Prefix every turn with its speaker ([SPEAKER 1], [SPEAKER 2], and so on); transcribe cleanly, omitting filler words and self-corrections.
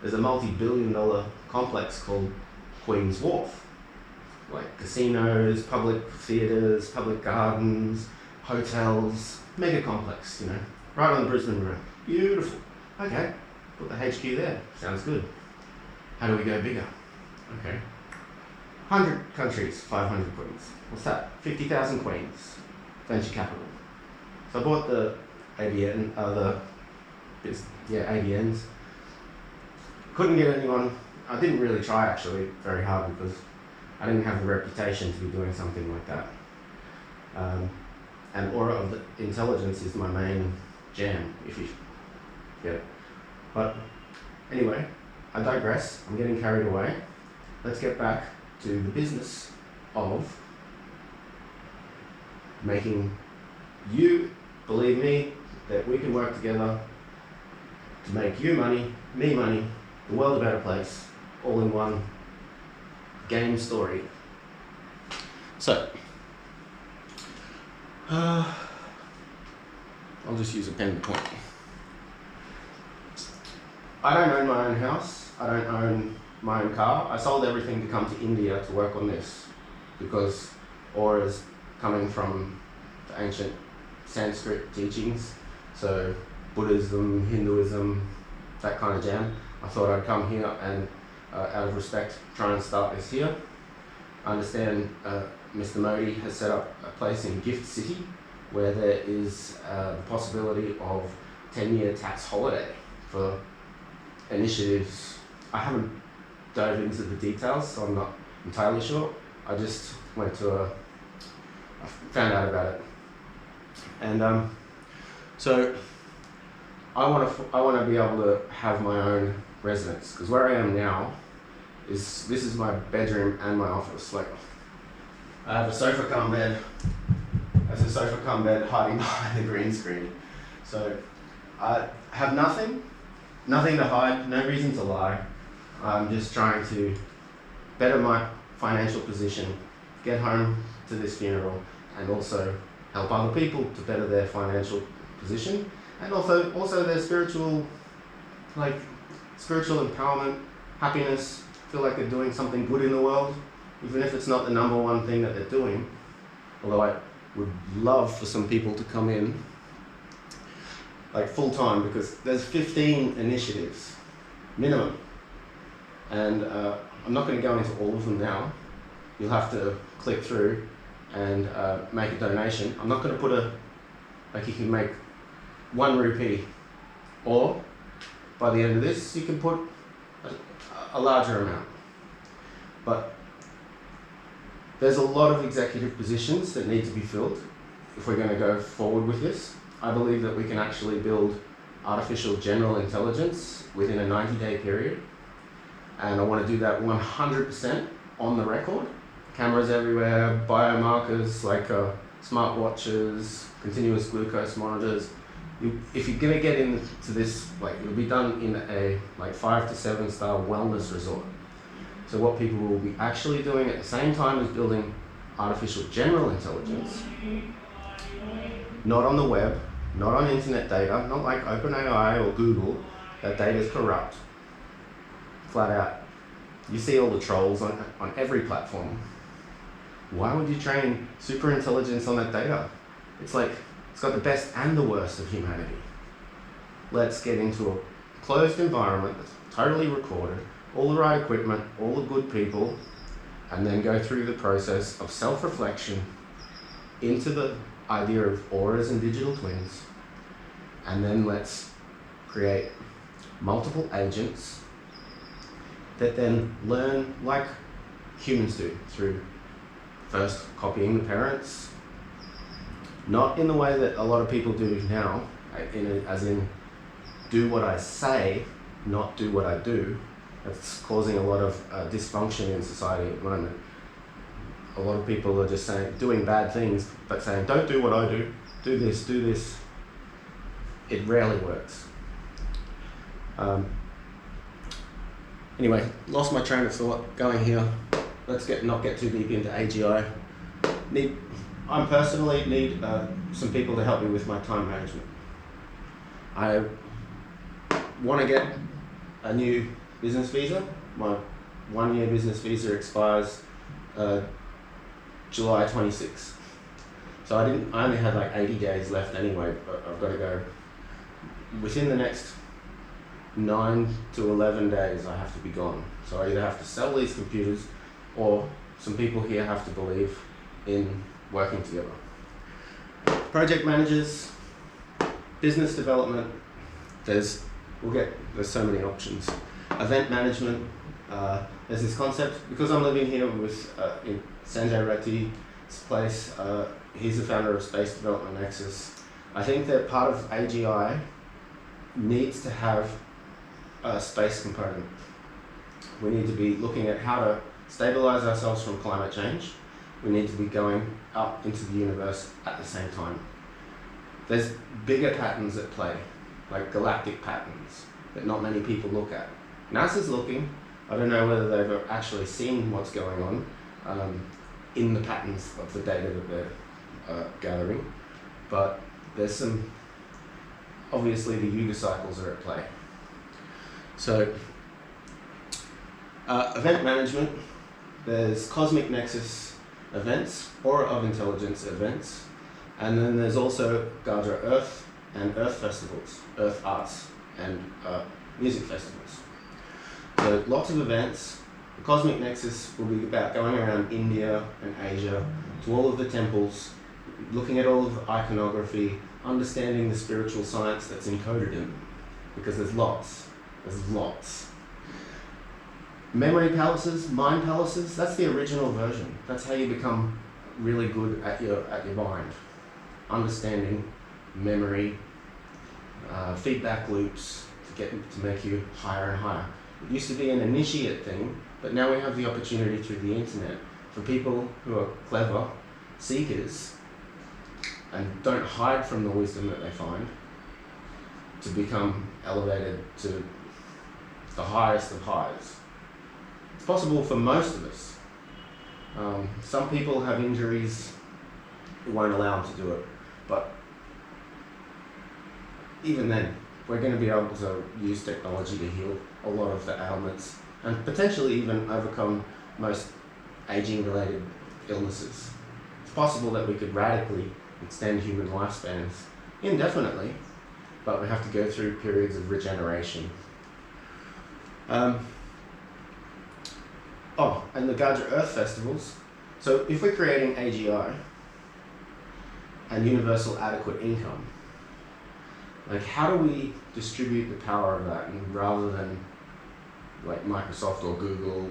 [SPEAKER 1] there's a multi-billion-dollar complex called Queen's Wharf. Like casinos, public theatres, public gardens, hotels, mega complex, you know, right on the Brisbane River. Beautiful. Okay, put the HQ there. Sounds good. How do we go bigger? Okay. 100 countries, 500 queens. What's that? 50,000 queens. Venture capital. So I bought the ABNs. Couldn't get anyone. I didn't really try actually very hard because I didn't have the reputation to be doing something like that. And aura of the intelligence is my main jam, if you get it. But anyway, I digress. I'm getting carried away. Let's get back to the business of making you believe me that we can work together to make you money, me money, the world a better place, all in one game story. So, I'll just use a pen to point. I don't own my own house. I don't own my own car. I sold everything to come to India to work on this because aura's coming from the ancient Sanskrit teachings. So Buddhism, Hinduism, that kind of jam. I thought I'd come here and out of respect, try and start this here. I understand Mr. Modi has set up a place in Gift City where there is the possibility of 10-year tax holiday for initiatives. I haven't dove into the details, so I'm not entirely sure. I just went to I found out about it. And so I want to be able to have my own residence, because where I am now this is my bedroom and my office. Like, I have a sofa cum bed. That's a sofa cum bed hiding behind the green screen. So I have nothing to hide, no reason to lie. I'm just trying to better my financial position, get home to this funeral, and also help other people to better their financial position, and also their spiritual empowerment, happiness, feel like they're doing something good in the world, even if it's not the number one thing that they're doing. Although I would love for some people to come in like full time, because there's 15 initiatives minimum, and I'm not going to go into all of them now. You'll have to click through and make a donation. I'm not going to put you can make 1 rupee, or by the end of this you can put a larger amount. But there's a lot of executive positions that need to be filled if we're going to go forward with this. I believe that we can actually build artificial general intelligence within a 90-day period, and I want to do that 100% on the record. Cameras everywhere, biomarkers like smartwatches, continuous glucose monitors. If you're going to get into this, it'll be done in a 5 to 7 star wellness resort. So what people will be actually doing at the same time as building artificial general intelligence, not on the web, not on internet data, not like OpenAI or Google. That data is corrupt, flat out. You see all the trolls on every platform. Why would you train super intelligence on that data? It's got the best and the worst of humanity. Let's get into a closed environment that's totally recorded, all the right equipment, all the good people, and then go through the process of self-reflection into the idea of auras and digital twins, and then let's create multiple agents that then learn like humans do, through first copying the parents, not in the way that a lot of people do now, as in do what I say, not do what I do. That's causing a lot of dysfunction in society at the moment. A lot of people are just doing bad things, but saying, don't do what I do, do this, do this. It rarely works. Anyway, lost my train of thought going here. Let's not get too deep into AGI. I personally need some people to help me with my time management. I want to get a new business visa. My 1-year business visa expires July 26th. So I only had like 80 days left anyway, but I've got to go within the next 9 to 11 days. I have to be gone. So I either have to sell these computers, or some people here have to believe in working together. Project managers, business development, there's so many options. Event management, there's this concept, because I'm living here with in Sanjay Ratti's place, he's the founder of Space Development Nexus. I think that part of AGI needs to have a space component. We need to be looking at how to stabilize ourselves from climate change. We need to be going up into the universe at the same time. There's bigger patterns at play, like galactic patterns, that not many people look at. NASA's looking. I don't know whether they've actually seen what's going on in the patterns of the data that they're gathering, but there's some, obviously the Yuga cycles are at play. So, event management, there's Cosmic Nexus events, Aura of Intelligence events, and then there's also Gardra Earth and Earth festivals, Earth arts and music festivals. So lots of events. The Cosmic Nexus will be about going around India and Asia to all of the temples, looking at all of the iconography, understanding the spiritual science that's encoded in them, because there's lots. Memory palaces, mind palaces, that's the original version. That's how you become really good at your mind. Understanding memory, feedback loops to make you higher and higher. It used to be an initiate thing, but now we have the opportunity through the internet for people who are clever seekers and don't hide from the wisdom that they find to become elevated to the highest of highs. It's possible for most of us. Some people have injuries that won't allow them to do it, but even then, we're going to be able to use technology to heal a lot of the ailments and potentially even overcome most aging-related illnesses. It's possible that we could radically extend human lifespans indefinitely, but we have to go through periods of regeneration. And the Gardra Earth festivals. So if we're creating AGI and universal adequate income, like how do we distribute the power of that, and rather than like Microsoft or Google